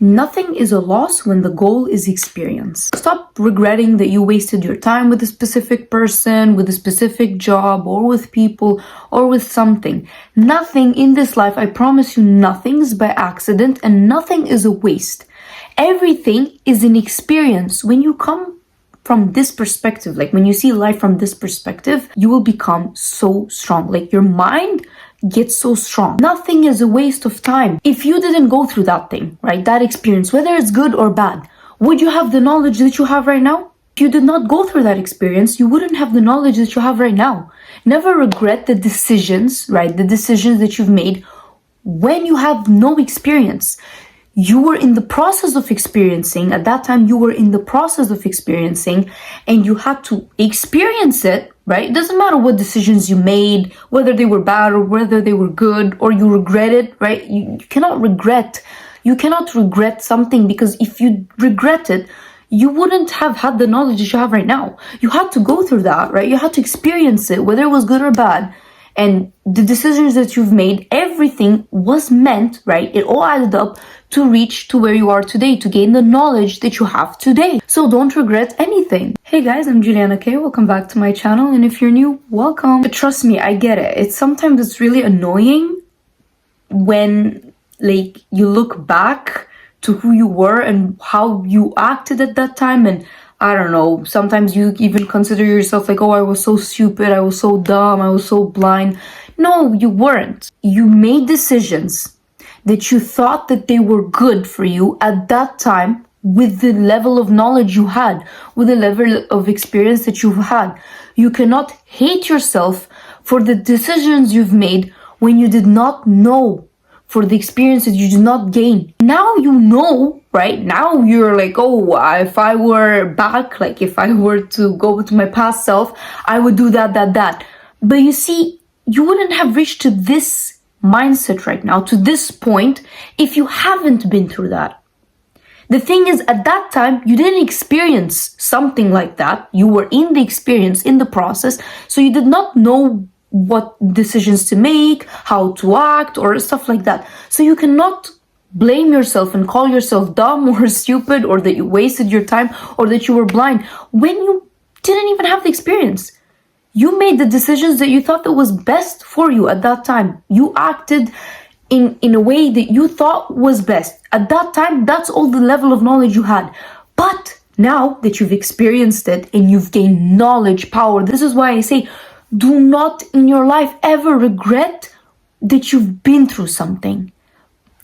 Nothing is a loss when the goal is experience. Stop regretting that you wasted your time with a specific person, with a specific job, or with people, or with something. Nothing in this life, I promise you, nothing is by accident and nothing is a waste. Everything is an experience. When you come from this perspective, like when you see life from this perspective, you will become so strong. Like your mind gets so strong. Nothing is a waste of time. If you didn't go through that thing, right, that experience, whether it's good or bad, would you have the knowledge that you have right now? If you did not go through that experience, you wouldn't have the knowledge that you have right now. Never regret the decisions, right, the decisions that you've made when you have no experience. You were in the process of experiencing, at that time you were in the process of experiencing, and you had to experience it, right? It doesn't matter what decisions you made, whether they were bad or whether they were good, or you regret it, right? You cannot regret something, because if you regret it, you wouldn't have had the knowledge that you have right now. You had to go through that, right? You had to experience it, whether it was good or bad. And the decisions that you've made, everything was meant, right? It all added up to reach to where you are today, to gain the knowledge that you have today. So don't regret anything. Hey guys, I'm Juliana K. Welcome back to my channel. And if you're new, welcome. But trust me, I get it. Sometimes it's really annoying when like you look back to who you were and how you acted at that time, and I don't know, sometimes you even consider yourself like, oh, I was so stupid, I was so dumb, I was so blind. No, you weren't. You made decisions that you thought that they were good for you at that time, with the level of knowledge you had, with the level of experience that you've had. You cannot hate yourself for the decisions you've made when you did not know, for the experiences you did not gain. Now you know, right? Now you're like, oh, if I were back, like if I were to go to my past self, I would do that. But you see, you wouldn't have reached to this mindset right now, to this point, if you haven't been through that. The thing is, at that time, you didn't experience something like that. You were in the experience, in the process, so you did not know what decisions to make, how to act, or stuff like that. So you cannot blame yourself and call yourself dumb or stupid, or that you wasted your time, or that you were blind, when you didn't even have the experience. You made the decisions that you thought that was best for you at that time. You acted in a way that you thought was best. At that time, that's all the level of knowledge you had. But now that you've experienced it and you've gained knowledge, power, this is why I say, do not in your life ever regret that you've been through something.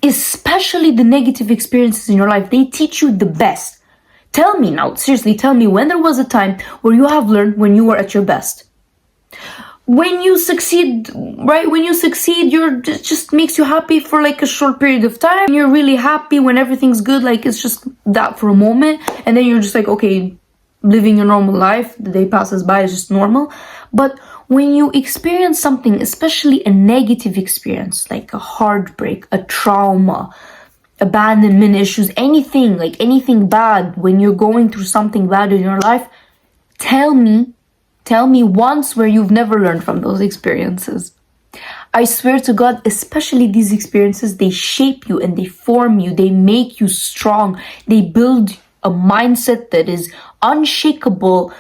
Especially the negative experiences in your life. They teach you the best. Tell me now, seriously, tell me when there was a time where you have learned when you were at your best. When you succeed, right? When you succeed, it just makes you happy for like a short period of time. You're really happy when everything's good, like it's just that for a moment. And then you're just like, okay, living your normal life, the day passes by, it's just normal. But when you experience something, especially a negative experience, like a heartbreak, a trauma, abandonment issues, anything bad, when you're going through something bad in your life, tell me once where you've never learned from those experiences. I swear to God, especially these experiences, they shape you and they form you, they make you strong, they build a mindset that is unshakable,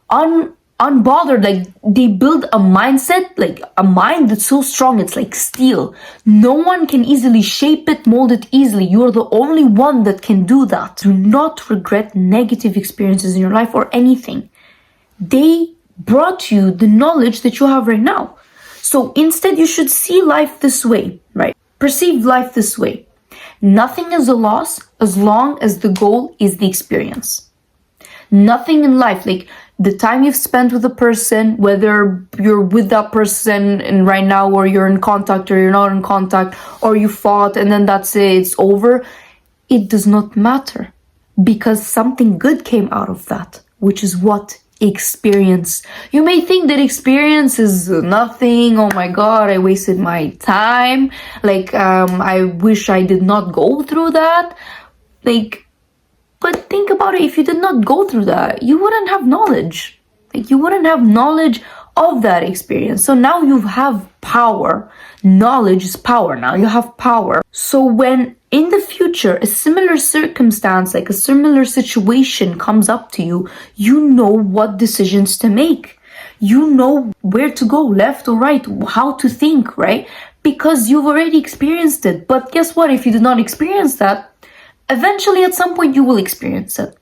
unbothered. Like they build a mindset, like a mind that's so strong, it's like steel. No one can easily shape it, mold it easily. You're the only one that can do that. Do not regret negative experiences in your life or anything. They brought you the knowledge that you have right now. So instead, you should see life this way, right? Perceive life this way. Nothing is a loss as long as the goal is the experience. Nothing in life, like the time you've spent with a person, whether you're with that person and right now, or you're in contact or you're not in contact, or you fought and then that's it, it's over, it does not matter, because something good came out of that, which is what? Experience. You may think that experience is nothing. Oh my God, I wasted my time. Like, I wish I did not go through that. Like, but think about it. If you did not go through that, you wouldn't have knowledge. Like, you wouldn't have knowledge of that experience. So now you have power. Knowledge is power now. You have power. So when in the future, a similar circumstance, like a similar situation comes up to you, you know what decisions to make. You know where to go, left or right, how to think, right? Because you've already experienced it. But guess what? If you did not experience that, eventually at some point you will experience it.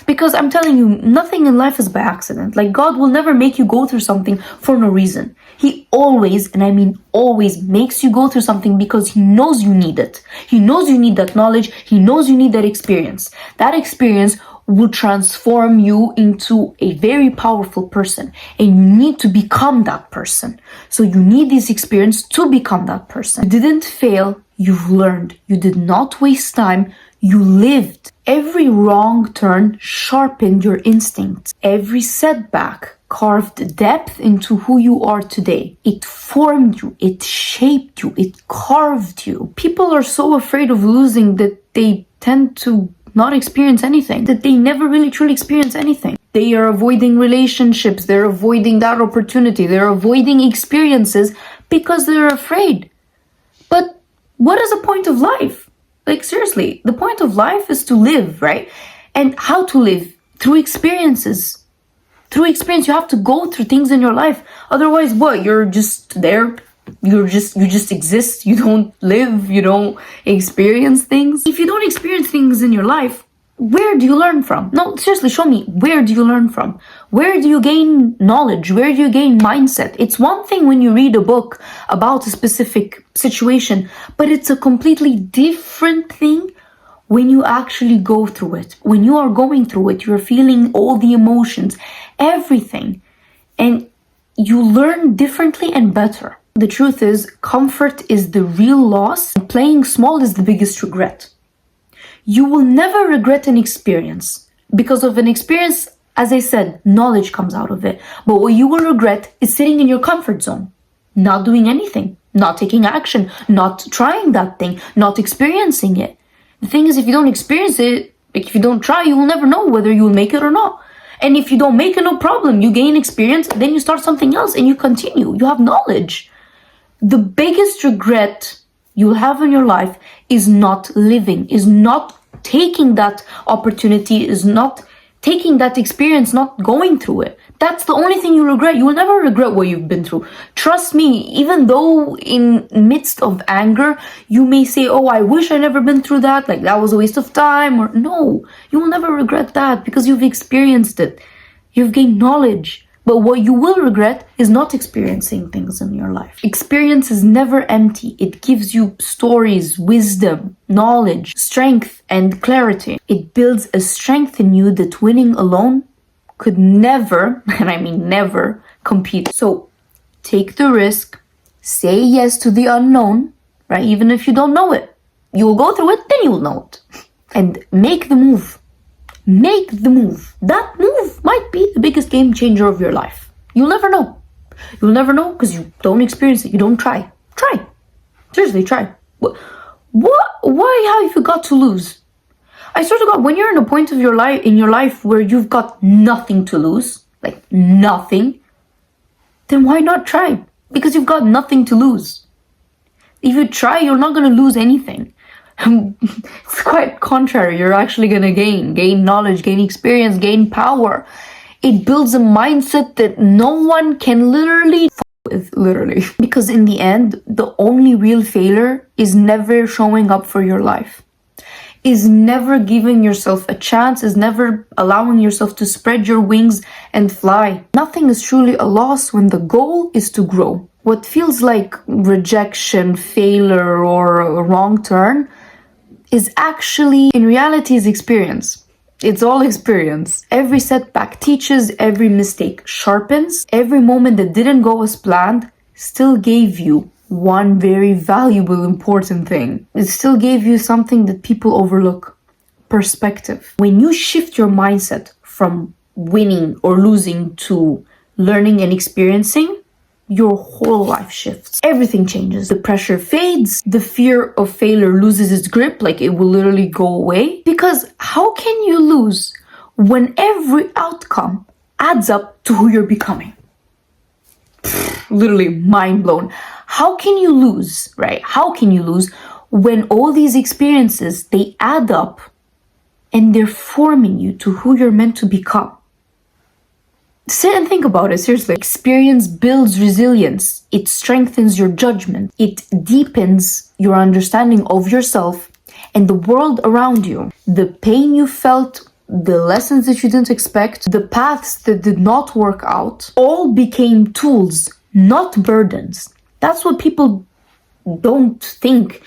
Because I'm telling you, nothing in life is by accident. Like, God will never make you go through something for no reason. He always, and I mean always, makes you go through something because He knows you need it. He knows you need that knowledge. He knows you need that experience. That experience will transform you into a very powerful person. And you need to become that person. So you need this experience to become that person. You didn't fail. You've learned. You did not waste time. You lived. Every wrong turn sharpened your instincts. Every setback carved depth into who you are today. It formed you. It shaped you. It carved you. People are so afraid of losing that they tend to not experience anything, that they never really truly experience anything. They are avoiding relationships. They're avoiding that opportunity. They're avoiding experiences because they're afraid. But what is the point of life? Like, seriously, the point of life is to live, right? And how to live? Through experiences. Through experience, you have to go through things in your life. Otherwise, what? You're just there. You just exist. You don't live. You don't experience things. If you don't experience things in your life, where do you learn from? No, seriously, show me. Where do you learn from? Where do you gain knowledge? Where do you gain mindset? It's one thing when you read a book about a specific situation, but it's a completely different thing when you actually go through it. When you are going through it, you're feeling all the emotions, everything, and you learn differently and better. The truth is, comfort is the real loss, and playing small is the biggest regret. You will never regret an experience. Because of an experience, as I said, knowledge comes out of it. But what you will regret is sitting in your comfort zone, not doing anything, not taking action, not trying that thing, not experiencing it. The thing is, if you don't experience it, like if you don't try, you will never know whether you will make it or not. And if you don't make it, no problem. You gain experience, then you start something else and you continue. You have knowledge. The biggest regret you'll have in your life is not living, is not taking that opportunity, is not taking that experience, not going through it. That's the only thing you regret. You will never regret what you've been through. Trust me, even though in midst of anger, you may say, oh, I wish I never been through that. Like that was a waste of time. Or no, you will never regret that because you've experienced it. You've gained knowledge. But what you will regret is not experiencing things in your life. Experience is never empty. It gives you stories, wisdom, knowledge, strength, and clarity. It builds a strength in you that winning alone could never, and I mean never, compete. So take the risk, say yes to the unknown, right? Even if you don't know it. You will go through it, then you will know it. And make the move. Make the move. That move might be the biggest game changer of your life. You'll never know. You'll never know because you don't experience it. You don't try. Try. Seriously, try. What? Why have you got to lose? I swear to God, when you're in a point of your life where you've got nothing to lose, like nothing, then why not try? Because you've got nothing to lose. If you try, you're not going to lose anything. It's quite contrary. You're actually going to gain knowledge, gain experience, gain power. It builds a mindset that no one can literally because in the end, the only real failure is never showing up for your life, is never giving yourself a chance, is never allowing yourself to spread your wings and fly. Nothing is truly a loss when the goal is to grow. What feels like rejection, failure, or a wrong turn is actually, in reality, is experience. It's all experience. Every setback teaches, every mistake sharpens. Every moment that didn't go as planned still gave you one very valuable, important thing. It still gave you something that people overlook: perspective. When you shift your mindset from winning or losing to learning and experiencing, your whole life shifts. Everything changes. The pressure fades. The fear of failure loses its grip, like it will literally go away. Because how can you lose when every outcome adds up to who you're becoming? Literally mind blown. How can you lose, right? How can you lose when all these experiences, they add up and they're forming you to who you're meant to become. Sit and think about it, seriously. Experience builds resilience. It strengthens your judgment. It deepens your understanding of yourself and the world around you. The pain you felt, the lessons that you didn't expect, the paths that did not work out, all became tools, not burdens. That's what people don't think.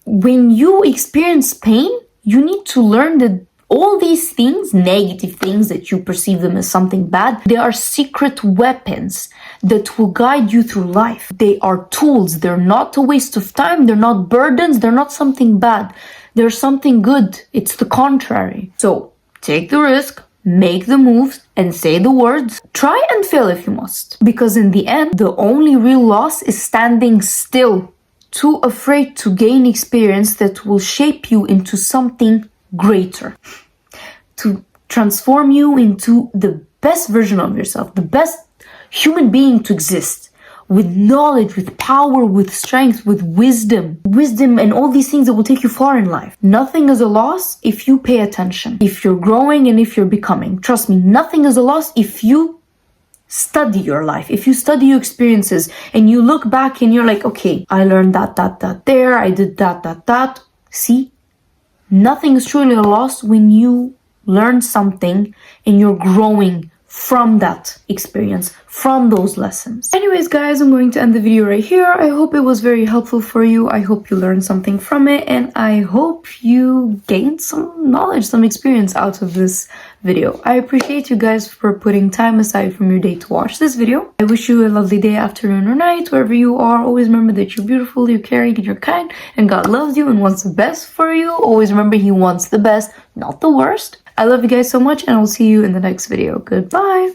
When you experience pain, you need to learn that all these things, negative things that you perceive them as something bad, they are secret weapons that will guide you through life. They are tools. They're not a waste of time. They're not burdens. They're not something bad. They're something good. It's the contrary. So take the risk, make the moves, and say the words. Try and fail if you must. Because in the end, the only real loss is standing still, too afraid to gain experience that will shape you into something greater, to transform you into the best version of yourself, the best human being to exist, with knowledge, with power, with strength, with wisdom and all these things that will take you far in life. Nothing is a loss if you pay attention, if you're growing and if you're becoming. Trust me, nothing is a loss if you study your life, if you study your experiences and you look back and you're like, okay, I learned that there, I did that. See? Nothing is truly a loss when you learn something and you're growing from that experience, from those lessons. Anyways, guys, I'm going to end the video right here. I hope it was very helpful for you. I hope you learned something from it, and I hope you gained some knowledge, some experience out of this video. I appreciate you guys for putting time aside from your day to watch this video. I wish you a lovely day, afternoon, or night, wherever you are. Always remember that you're beautiful, you're caring, and you're kind, and God loves you and wants the best for you. Always remember He wants the best, not the worst. I love you guys so much, and I'll see you in the next video. Goodbye.